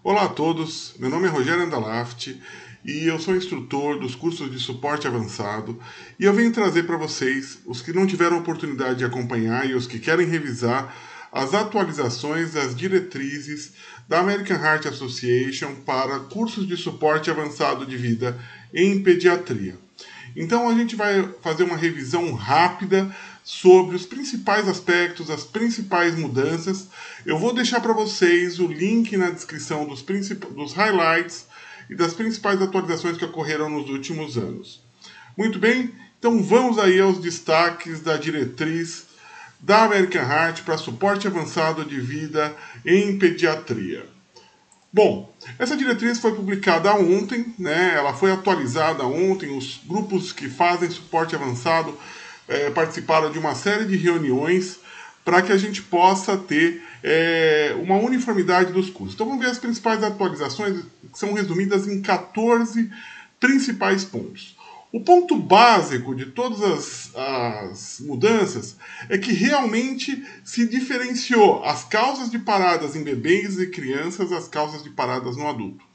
Olá a todos, meu nome é Rogério Andalaft e eu sou instrutor dos cursos de suporte avançado e eu venho trazer para vocês, os que não tiveram oportunidade de acompanhar e os que querem revisar, as atualizações das diretrizes da American Heart Association para cursos de suporte avançado de vida em pediatria. Então a gente vai fazer uma revisão rápida sobre os principais aspectos, as principais mudanças. Eu vou deixar para vocês o link na descrição dos highlights e das principais atualizações que ocorreram nos últimos anos. Muito bem, então vamos aí aos destaques da diretriz da American Heart para suporte avançado de vida em pediatria. Bom, essa diretriz foi publicada ontem, né? Ela foi atualizada ontem. Os grupos que fazem suporte avançado participaram de uma série de reuniões para que a gente possa ter uma uniformidade dos cursos. Então vamos ver as principais atualizações, que são resumidas em 14 principais pontos. O ponto básico de todas as mudanças é que realmente se diferenciou as causas de paradas em bebês e crianças das causas de paradas no adulto.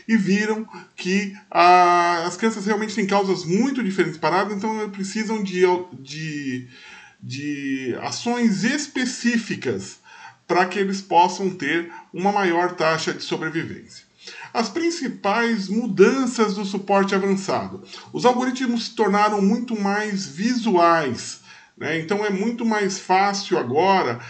E viram que as crianças realmente têm causas muito diferentes de paradas, então precisam de ações específicas para que eles possam ter uma maior taxa de sobrevivência. As principais mudanças do suporte avançado. Os algoritmos se tornaram muito mais visuais. Né? Então é muito mais fácil agora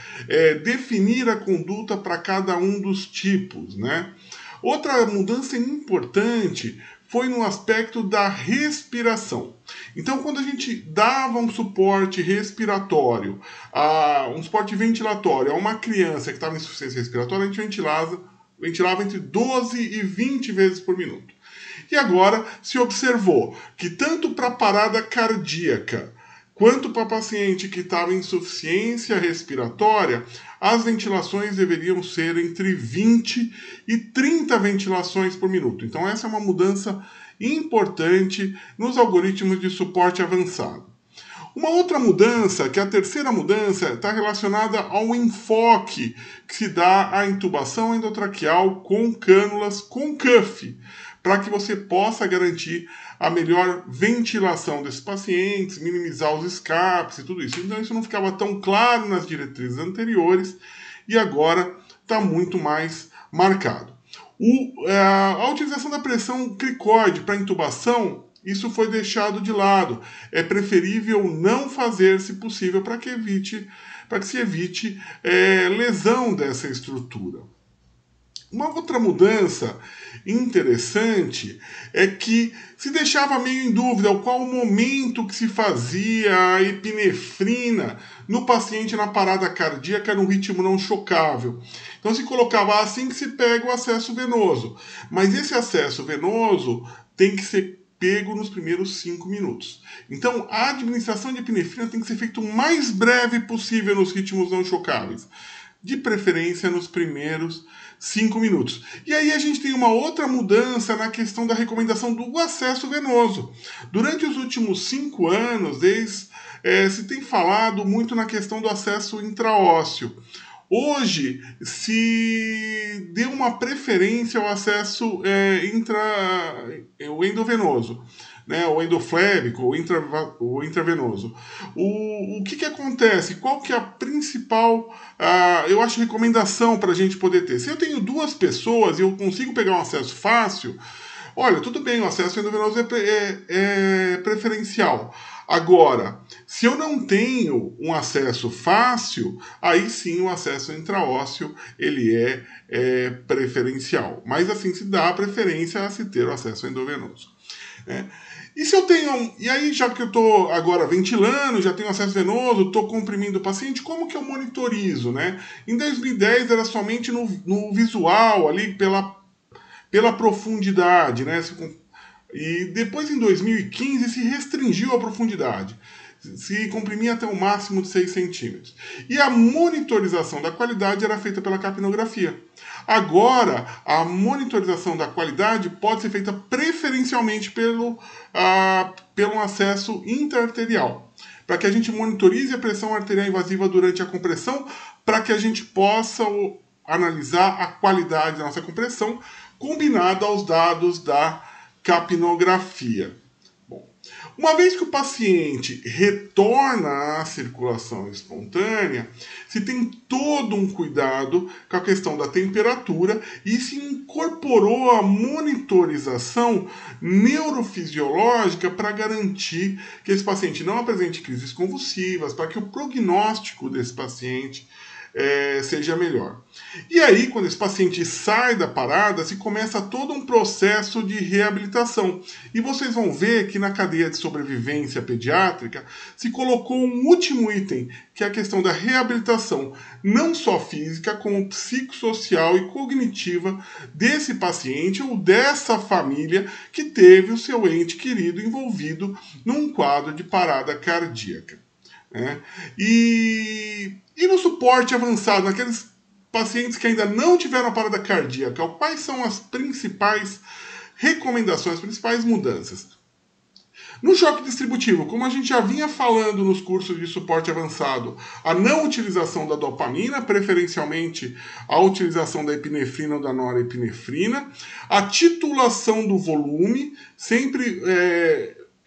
definir a conduta para cada um dos tipos. Né? Outra mudança importante foi no aspecto da respiração. Então, quando a gente dava um suporte respiratório, um suporte ventilatório a uma criança que estava em insuficiência respiratória, a gente ventilava entre 12 e 20 vezes por minuto. E agora se observou que tanto para parada cardíaca quanto para paciente que estava em insuficiência respiratória, as ventilações deveriam ser entre 20 e 30 ventilações por minuto. Então essa é uma mudança importante nos algoritmos de suporte avançado. Uma outra mudança, que é a terceira mudança, está relacionada ao enfoque que se dá à intubação endotraqueal com cânulas com cuff, para que você possa garantir a melhor ventilação desses pacientes, minimizar os escapes e tudo isso. Então isso não ficava tão claro nas diretrizes anteriores e agora está muito mais marcado. A utilização da pressão cricoide para intubação, isso foi deixado de lado. É preferível não fazer, se possível, para que se evite lesão dessa estrutura. Uma outra mudança interessante é que se deixava meio em dúvida qual o momento que se fazia a epinefrina no paciente na parada cardíaca no ritmo não chocável. Então se colocava assim que se pega o acesso venoso. Mas esse acesso venoso tem que ser pego nos primeiros 5 minutos. Então a administração de epinefrina tem que ser feita o mais breve possível nos ritmos não chocáveis. De preferência nos primeiros 5 minutos. E aí a gente tem uma outra mudança na questão da recomendação do acesso venoso. Durante os últimos 5 anos, se tem falado muito na questão do acesso intraósseo. Hoje se deu uma preferência ao acesso o endovenoso, né, o endoflébico, o intravenoso. O que acontece? Qual que é a principal, eu acho, recomendação para a gente poder ter? Se eu tenho 2 pessoas e eu consigo pegar um acesso fácil, olha, tudo bem, o acesso endovenoso é preferencial. Agora, se eu não tenho um acesso fácil, aí sim o acesso intraósseo ele é preferencial. Mas assim se dá a preferência a se ter o acesso endovenoso. Né? E se eu tenho. E aí, já que eu estou agora ventilando, já tenho acesso venoso, estou comprimindo o paciente, como que eu monitorizo? Né? Em 2010 era somente no visual, ali pela profundidade, né? E depois, em 2015, se restringiu a profundidade. Se comprimia até o máximo de 6 centímetros. E a monitorização da qualidade era feita pela capnografia. Agora, a monitorização da qualidade pode ser feita preferencialmente pelo acesso intraarterial, para que a gente monitorize a pressão arterial invasiva durante a compressão, para que a gente possa analisar a qualidade da nossa compressão, combinada aos dados da capnografia. Uma vez que o paciente retorna à circulação espontânea, se tem todo um cuidado com a questão da temperatura e se incorporou a monitorização neurofisiológica para garantir que esse paciente não apresente crises convulsivas, para que o prognóstico desse paciente seja melhor. E aí, quando esse paciente sai da parada, se começa todo um processo de reabilitação. E vocês vão ver que na cadeia de sobrevivência pediátrica se colocou um último item, que é a questão da reabilitação, não só física, como psicossocial e cognitiva desse paciente ou dessa família que teve o seu ente querido envolvido num quadro de parada cardíaca. E no suporte avançado, naqueles pacientes que ainda não tiveram a parada cardíaca, quais são as principais recomendações, as principais mudanças? No choque distributivo, como a gente já vinha falando nos cursos de suporte avançado, a não utilização da dopamina, preferencialmente a utilização da epinefrina ou da norepinefrina, a titulação do volume, sempre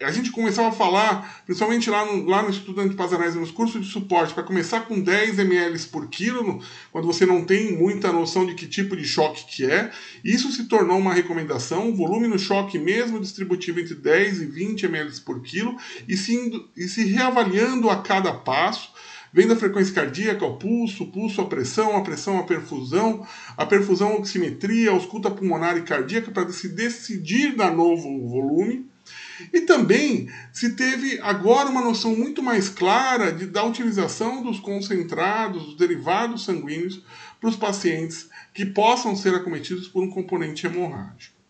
a gente começava a falar, principalmente lá no Instituto Antipazanese, nos cursos de suporte, para começar com 10 ml por quilo, quando você não tem muita noção de que tipo de choque que é. Isso se tornou uma recomendação, volume no choque mesmo distributivo entre 10 e 20 ml por quilo, e se reavaliando a cada passo, vendo a frequência cardíaca, o pulso, a pressão, a perfusão, a oximetria, a ausculta pulmonar e cardíaca, para se decidir dar novo volume. E também se teve agora uma noção muito mais clara da utilização dos concentrados, dos derivados sanguíneos para os pacientes que possam ser acometidos por um componente hemorrágico.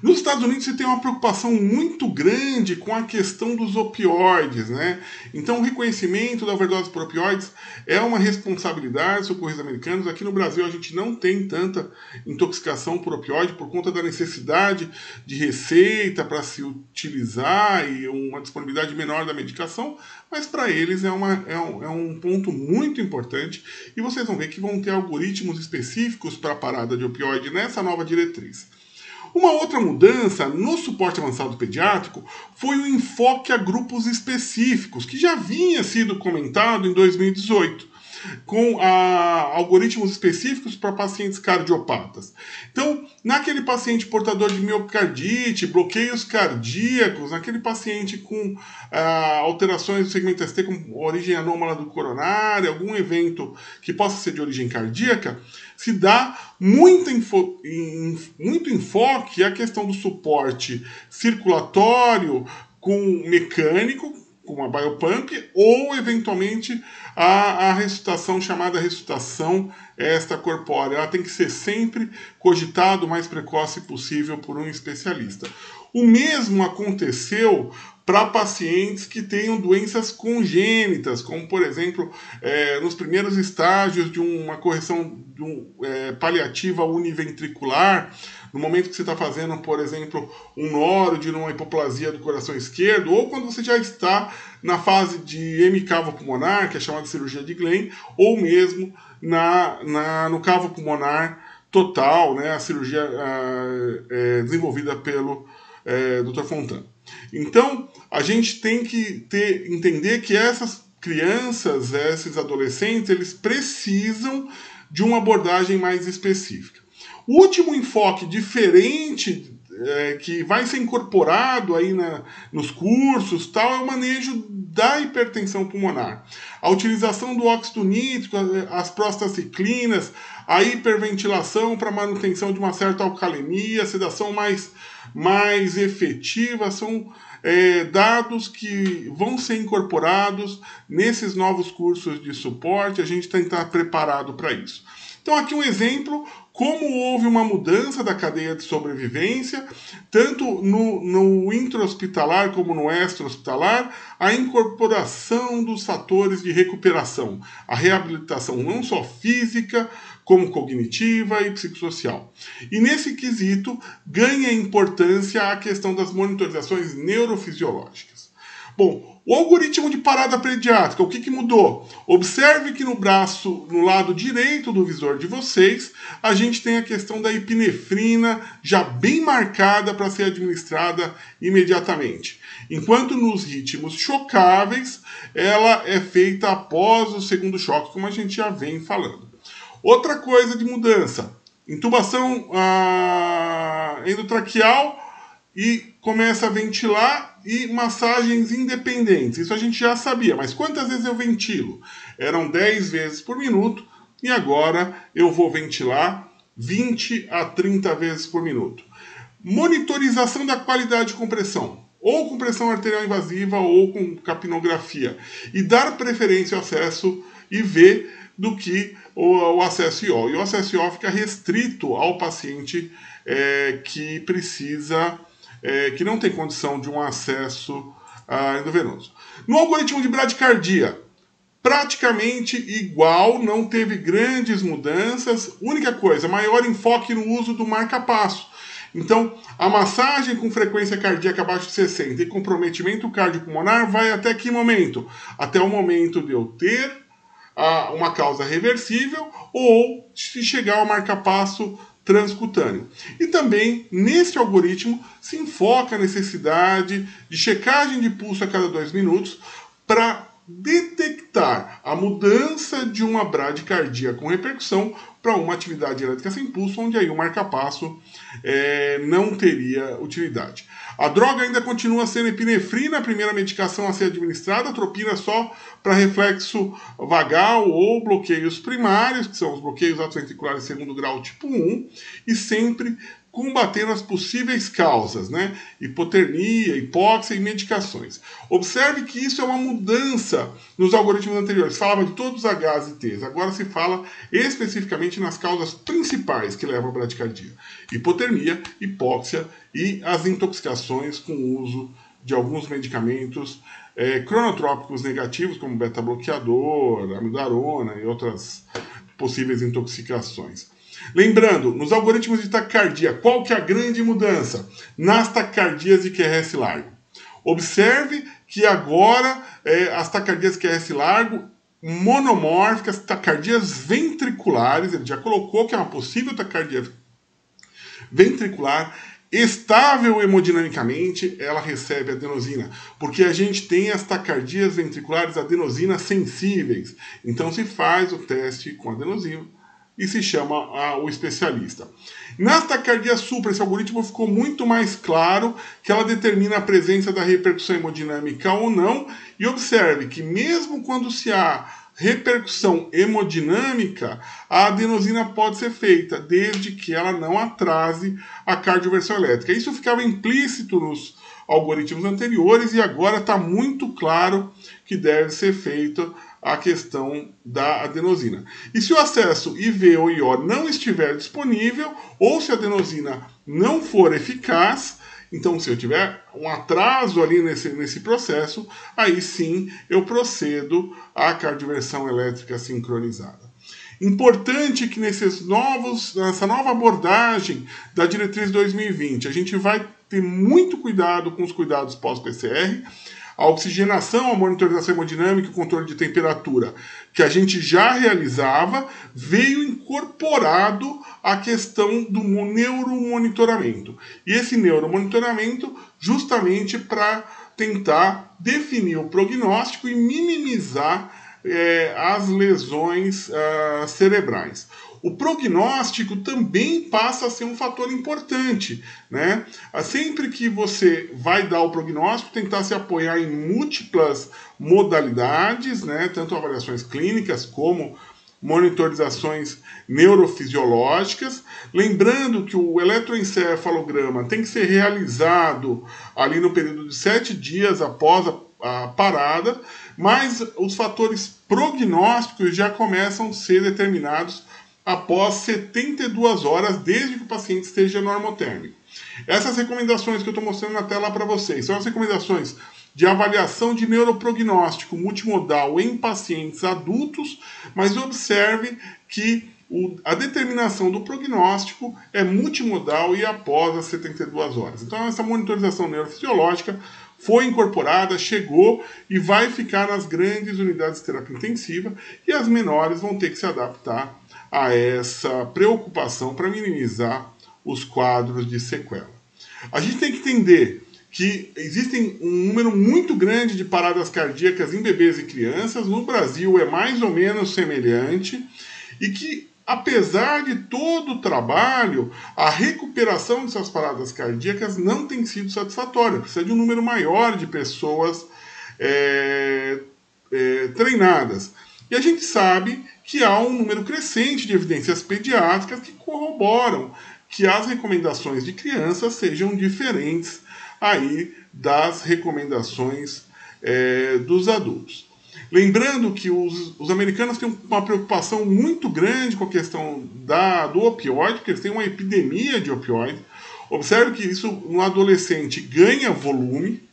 Nos Estados Unidos se tem uma preocupação muito grande com a questão dos opioides, né? Então o reconhecimento da overdose por opioides é uma responsabilidade dos socorristas americanos. Aqui no Brasil a gente não tem tanta intoxicação por opioide por conta da necessidade de receita para se utilizar e uma disponibilidade menor da medicação, mas para eles é um ponto muito importante e vocês vão ver que vão ter algoritmos específicos para a parada de opioide nessa nova diretriz. Uma outra mudança no suporte avançado pediátrico foi o enfoque a grupos específicos, que já havia sido comentado em 2018, com algoritmos específicos para pacientes cardiopatas. Então, naquele paciente portador de miocardite, bloqueios cardíacos, naquele paciente com alterações do segmento ST, com origem anômala do coronário, algum evento que possa ser de origem cardíaca, se dá muito enfoque à questão do suporte circulatório com mecânico, com uma biopump, ou eventualmente a ressuscitação chamada ressuscitação extracorpórea. Ela tem que ser sempre cogitado o mais precoce possível por um especialista. O mesmo aconteceu para pacientes que tenham doenças congênitas, como, por exemplo, nos primeiros estágios de uma correção paliativa univentricular, no momento que você está fazendo, por exemplo, um noro de uma hipoplasia do coração esquerdo, ou quando você já está na fase de hemicavo pulmonar, que é chamada de cirurgia de Glenn, ou mesmo no cavo pulmonar total, né, a cirurgia desenvolvida pelo Dr. Fontana. Então, a gente tem que entender que essas crianças, esses adolescentes, eles precisam de uma abordagem mais específica. O último enfoque diferente que vai ser incorporado aí nos cursos tal, é o manejo da hipertensão pulmonar. A utilização do óxido nítrico, as prostaciclinas, a hiperventilação para manutenção de uma certa alcalemia, sedação mais efetiva, são dados que vão ser incorporados nesses novos cursos de suporte. A gente tem que estar preparado para isso. Então aqui um exemplo, como houve uma mudança da cadeia de sobrevivência, tanto no intra-hospitalar como no extra-hospitalar, a incorporação dos fatores de recuperação, a reabilitação não só física, como cognitiva e psicossocial. E nesse quesito ganha importância a questão das monitorizações neurofisiológicas. Bom, o algoritmo de parada pediátrica, o que mudou? Observe que no braço, no lado direito do visor de vocês, a gente tem a questão da epinefrina já bem marcada para ser administrada imediatamente. Enquanto nos ritmos chocáveis, ela é feita após o segundo choque, como a gente já vem falando. Outra coisa de mudança, intubação endotraqueal e começa a ventilar e massagens independentes. Isso a gente já sabia, mas quantas vezes eu ventilo? Eram 10 vezes por minuto e agora eu vou ventilar 20 a 30 vezes por minuto. Monitorização da qualidade de compressão, ou compressão arterial invasiva ou com capnografia, e dar preferência ao acesso IV do que o acesso IO. E o acesso IO fica restrito ao paciente que precisa, que não tem condição de um acesso endovenoso. No algoritmo de bradicardia, praticamente igual, não teve grandes mudanças. Única coisa, maior enfoque no uso do marca-passo. Então, a massagem com frequência cardíaca abaixo de 60 e comprometimento cardiopulmonar vai até que momento? Até o momento de eu ter uma causa reversível ou se chegar ao marca-passo transcutâneo. E também, neste algoritmo, se enfoca a necessidade de checagem de pulso a cada 2 minutos para detectar a mudança de uma bradicardia com repercussão para uma atividade elétrica sem pulso, onde aí o marca-passo não teria utilidade. A droga ainda continua sendo epinefrina, a primeira medicação a ser administrada, atropina só para reflexo vagal ou bloqueios primários, que são os bloqueios atrioventriculares segundo grau tipo 1, e sempre combatendo as possíveis causas, né? Hipotermia, hipóxia e medicações. Observe que isso é uma mudança nos algoritmos anteriores. Falava de todos os Hs e Ts, agora se fala especificamente nas causas principais que levam à bradicardia. Hipotermia, hipóxia e as intoxicações com o uso de alguns medicamentos cronotrópicos negativos, como beta-bloqueador, amidarona e outras possíveis intoxicações. Lembrando, nos algoritmos de taquicardia, qual que é a grande mudança? Nas taquicardias de QRS largo. Observe que agora as taquicardias de QRS largo monomórficas, taquicardias ventriculares, ele já colocou que é uma possível taquicardia ventricular, estável hemodinamicamente, ela recebe adenosina, porque a gente tem as taquicardias ventriculares adenosina sensíveis. Então se faz o teste com adenosina e se chama o especialista. Na taquicardia supra, esse algoritmo ficou muito mais claro que ela determina a presença da repercussão hemodinâmica ou não, e observe que mesmo quando se há repercussão hemodinâmica, a adenosina pode ser feita, desde que ela não atrase a cardioversão elétrica. Isso ficava implícito nos algoritmos anteriores e agora está muito claro que deve ser feito a questão da adenosina. E se o acesso IV ou IO não estiver disponível, ou se a adenosina não for eficaz, então se eu tiver um atraso ali nesse processo, aí sim eu procedo à cardioversão elétrica sincronizada. Importante que nessa nova abordagem da diretriz 2020, a gente vai ter muito cuidado com os cuidados pós-PCR, a oxigenação, a monitorização hemodinâmica e o controle de temperatura, que a gente já realizava, veio incorporado a questão do neuromonitoramento. E esse neuromonitoramento justamente para tentar definir o prognóstico e minimizar as lesões cerebrais. O prognóstico também passa a ser um fator importante, né? Sempre que você vai dar o prognóstico, tentar se apoiar em múltiplas modalidades, né? Tanto avaliações clínicas como monitorizações neurofisiológicas. Lembrando que o eletroencefalograma tem que ser realizado ali no período de 7 dias após a parada, mas os fatores prognósticos já começam a ser determinados após 72 horas, desde que o paciente esteja normotérmico. Essas recomendações que eu estou mostrando na tela para vocês são as recomendações de avaliação de neuroprognóstico multimodal em pacientes adultos, mas observe que a determinação do prognóstico é multimodal e após as 72 horas. Então, essa monitorização neurofisiológica foi incorporada, chegou e vai ficar nas grandes unidades de terapia intensiva, e as menores vão ter que se adaptar a essa preocupação para minimizar os quadros de sequela. A gente tem que entender que existem um número muito grande de paradas cardíacas em bebês e crianças. No Brasil é mais ou menos semelhante, e que, apesar de todo o trabalho, a recuperação dessas paradas cardíacas não tem sido satisfatória. Precisa de um número maior de pessoas treinadas. E a gente sabe que há um número crescente de evidências pediátricas que corroboram que as recomendações de crianças sejam diferentes aí das recomendações dos adultos. Lembrando que os americanos têm uma preocupação muito grande com a questão do opioide, porque eles têm uma epidemia de opioide. Observe que isso no adolescente ganha volume,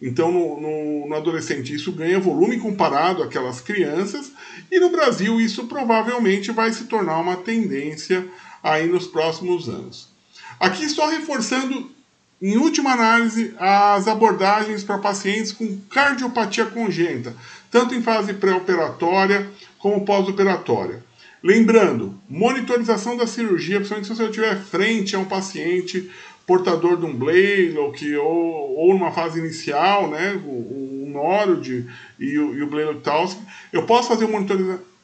então no adolescente isso ganha volume comparado àquelas crianças, e no Brasil isso provavelmente vai se tornar uma tendência aí nos próximos anos. Aqui só reforçando, em última análise, as abordagens para pacientes com cardiopatia congênita, tanto em fase pré-operatória como pós-operatória. Lembrando, monitorização da cirurgia, principalmente se você estiver frente a um paciente portador de um Blay, ou numa fase inicial, né, o Norud e o Blay-Talsk, eu posso fazer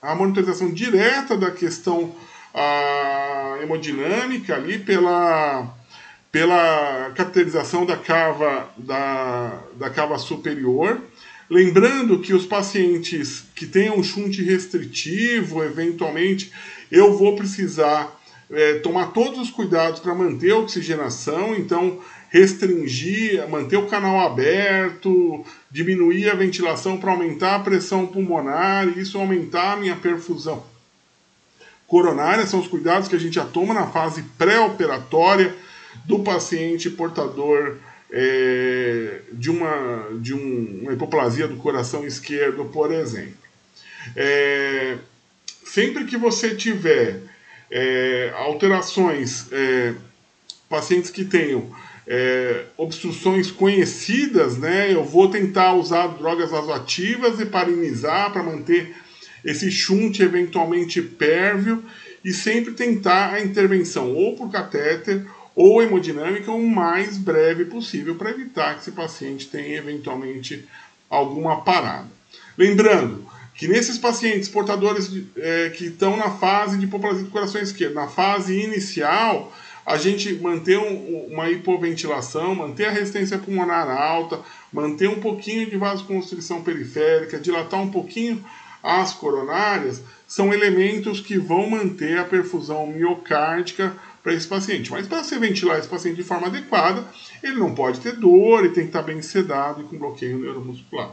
a monitorização direta da questão hemodinâmica ali pela cateterização da cava superior. Lembrando que os pacientes que tenham shunt restritivo, eventualmente, eu vou precisar tomar todos os cuidados para manter a oxigenação, então restringir, manter o canal aberto, diminuir a ventilação para aumentar a pressão pulmonar, e isso aumentar a minha perfusão coronária. São os cuidados que a gente já toma na fase pré-operatória do paciente portador de uma hipoplasia do coração esquerdo, por exemplo. Sempre que você tiver alterações, pacientes que tenham obstruções conhecidas, né, eu vou tentar usar drogas vasoativas, heparinizar para manter esse shunt eventualmente pérvio, e sempre tentar a intervenção ou por catéter ou hemodinâmica o mais breve possível para evitar que esse paciente tenha eventualmente alguma parada. Lembrando que nesses pacientes portadores que estão na fase de hipoplasia do coração esquerdo, na fase inicial, a gente manter uma hipoventilação, manter a resistência pulmonar alta, manter um pouquinho de vasoconstrição periférica, dilatar um pouquinho as coronárias, são elementos que vão manter a perfusão miocárdica para esse paciente. Mas para você ventilar esse paciente de forma adequada, ele não pode ter dor, ele tem que estar bem sedado e com bloqueio neuromuscular.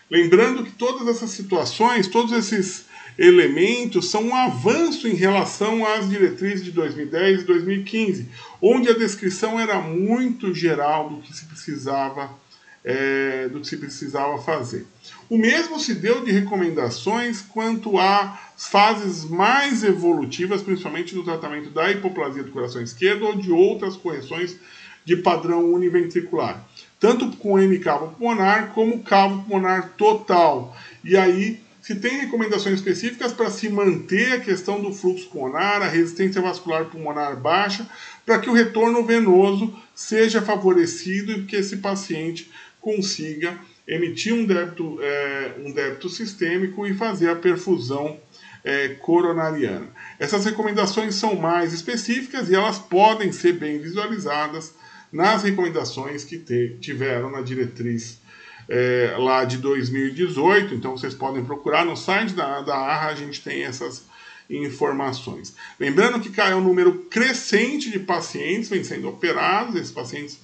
Lembrando que todas essas situações, todos esses elementos são um avanço em relação às diretrizes de 2010 e 2015, onde a descrição era muito geral do que se precisava fazer. O mesmo se deu de recomendações quanto a fases mais evolutivas, principalmente no tratamento da hipoplasia do coração esquerdo ou de outras correções de padrão univentricular, tanto com M cavo pulmonar como cavo pulmonar total. E aí se tem recomendações específicas para se manter a questão do fluxo pulmonar, a resistência vascular pulmonar baixa, para que o retorno venoso seja favorecido e que esse paciente consiga emitir um débito sistêmico e fazer a perfusão coronariana. Essas recomendações são mais específicas e elas podem ser bem visualizadas nas recomendações que tiveram na diretriz lá de 2018. Então vocês podem procurar no site da ARRA, a gente tem essas informações. Lembrando que é um número crescente de pacientes vem sendo operados, esses pacientes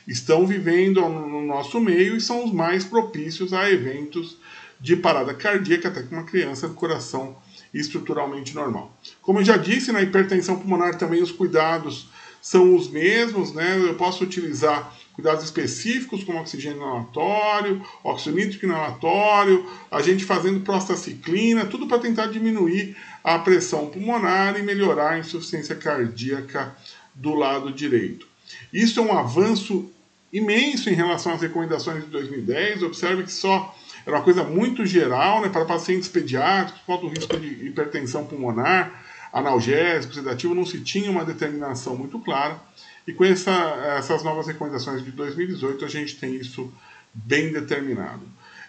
estão vivendo no nosso meio e são os mais propícios a eventos de parada cardíaca, até com uma criança de coração estruturalmente normal. Como eu já disse, na hipertensão pulmonar também os cuidados são os mesmos, né? Eu posso utilizar cuidados específicos como oxigênio inalatório, óxido nítrico inalatório, a gente fazendo prostaciclina, tudo para tentar diminuir a pressão pulmonar e melhorar a insuficiência cardíaca do lado direito. Isso é um avanço imenso em relação às recomendações de 2010. Observe que só era uma coisa muito geral, né, para pacientes pediátricos, com alto risco de hipertensão pulmonar, analgésico, sedativo, não se tinha uma determinação muito clara. E com essas novas recomendações de 2018, a gente tem isso bem determinado.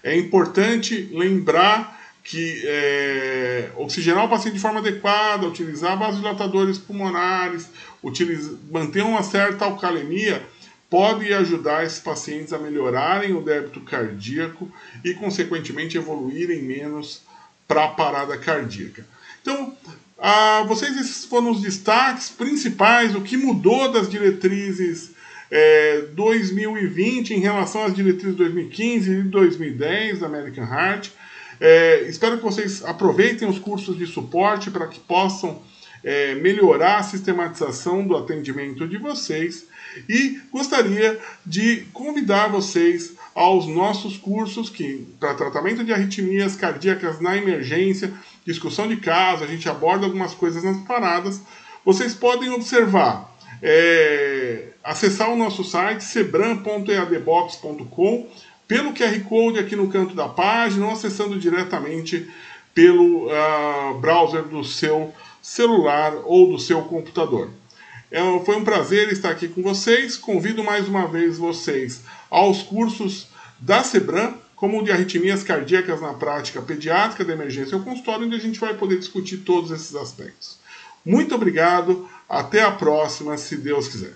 É importante lembrar que oxigenar o paciente de forma adequada, utilizar vasodilatadores pulmonares, manter uma certa alcalemia, pode ajudar esses pacientes a melhorarem o débito cardíaco e, consequentemente, evoluírem menos para a parada cardíaca. Então, esses foram os destaques principais, o que mudou das diretrizes 2020 em relação às diretrizes 2015 e 2010 da American Heart. Espero que vocês aproveitem os cursos de suporte para que possam melhorar a sistematização do atendimento de vocês, e gostaria de convidar vocês aos nossos cursos para tratamento de arritmias cardíacas na emergência, discussão de caso, a gente aborda algumas coisas nas paradas. Vocês podem observar, acessar o nosso site sebram.eadbox.com pelo QR Code aqui no canto da página, ou acessando diretamente pelo browser do seu celular ou do seu computador. Foi um prazer estar aqui com vocês. Convido mais uma vez vocês aos cursos da Sebram, como o de arritmias cardíacas na prática pediátrica da emergência ou consultório, onde a gente vai poder discutir todos esses aspectos. Muito obrigado, até a próxima, se Deus quiser.